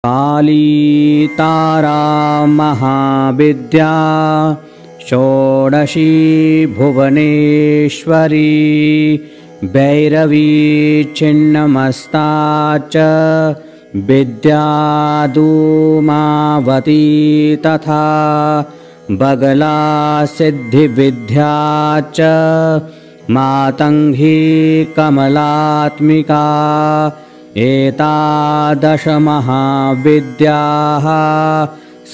काली तारा महाविद्या षोडशी भुवनेश्वरी भैरवी छिन्नमस्ता च विद्या धूमावती तथा बगला सिद्धिविद्या च मातंगी कमलात्मिका एतादश महाविद्याः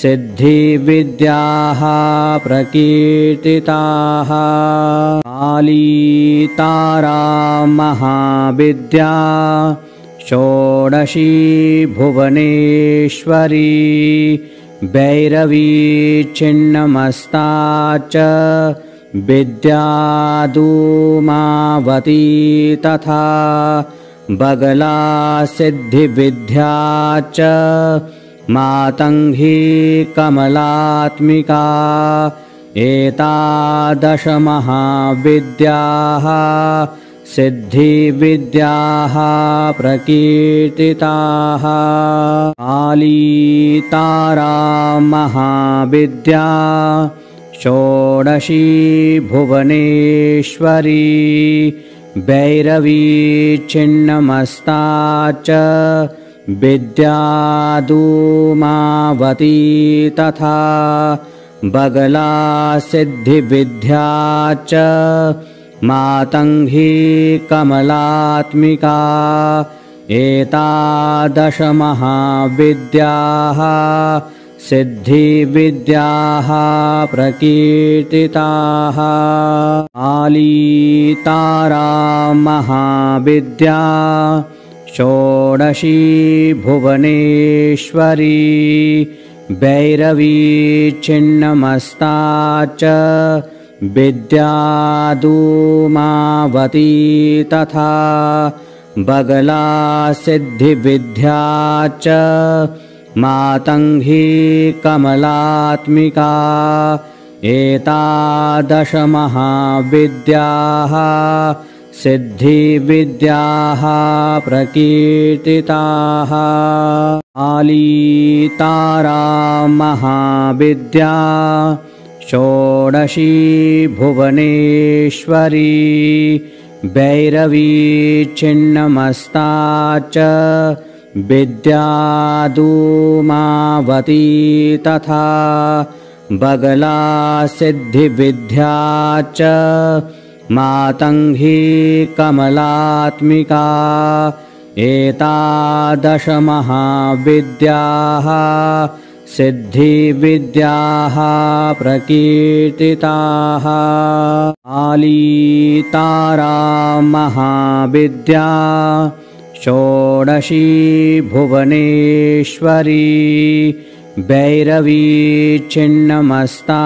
सिद्धिविद्याः प्रकीर्तिताः। काली तारा महाविद्या षोडशी भुवनेश्वरी भैरवी छिन्नमस्ता च विद्या धूमावती तथा बगला सिद्धिविद्या च मातंगी कमलात्मिका एतादश महाविद्याः सिद्धिविद्याः प्रकीर्तिताः। काली तारा महाविद्या षोडशी भुवनेश्वरी भैरवी छिन्नमस्ता च विद्या धूमावती तथा बगला सिद्धिविद्या च मातंगी कमलात्मिका एतादश महाविद्याः सिद्धिविद्याः प्रकीर्तिताः। काली तारा महाविद्या षोडशी भुवनेश्वरी भैरवी छिन्नमस्ता च विद्या धूमावती तथा बगला सिद्धिविद्या च मातंगी कमलात्मिका एतादश महाविद्याः सिद्धिविद्याः प्रकीर्तिताः। काली तारा महाविद्या षोडशी भुवनेश्वरी भैरवी छिन्नमस्ता च विद्या धूमावती तथा बगला सिद्धिविद्या च मातंगी कमलात्मिका एतादश महाविद्याः सिद्धिविद्याः प्रकीर्तिताः। काली तारा महाविद्या षोडशी भुवनेश्वरी भैरवी छिन्नमस्ता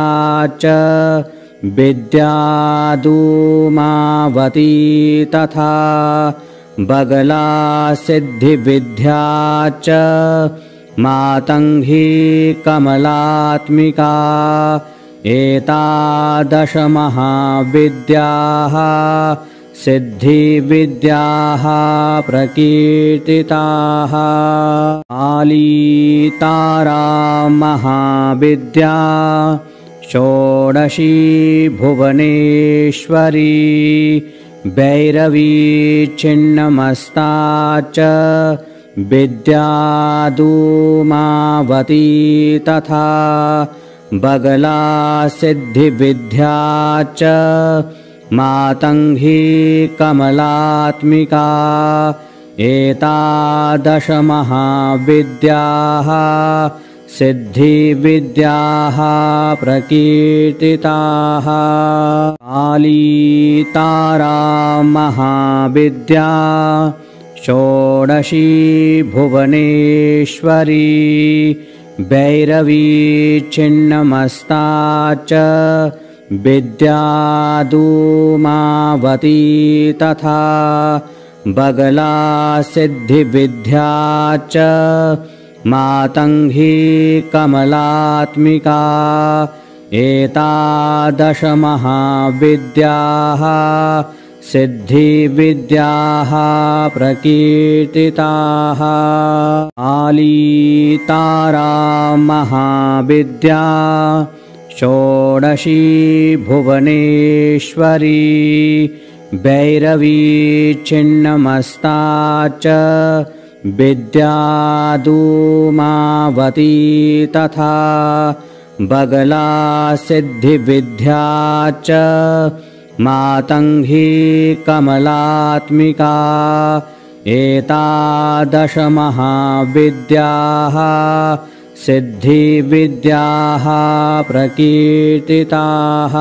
च विद्या धूमावती तथा बगला सिद्धिविद्या च मातंगी कमलात्मिका एतादश महाविद्याः सिद्धिविद्याः प्रकीर्तिताः। काली तारा महाविद्या षोडशी भुवनेश्वरी भैरवी छिन्नमस्ता च विद्या धूमावती तथा बगला सिद्धिविद्या च मातंगी कमलात्मिका एतादश महाविद्याः सिद्धिविद्याः प्रकीर्तिताः। काली तारा महाविद्या षोडशी भुवनेश्वरी भैरवी छिन्नमस्ता च विद्या धूमावती तथा बगला सिद्धिविद्या च मातंगी कमलात्मिका एतादश महाविद्याः सिद्धिविद्याः प्रकीर्तिताः। आलीतारा महाविद्या षोडशी भुवनेश्वरी भैरवी छिन्नमस्ता च विद्या धूमावती तथा बगला सिद्धिविद्या च मातङ्गी कमलात्मिका एतादश महाविद्याः सिद्धिविद्याः प्रकीर्तिताः।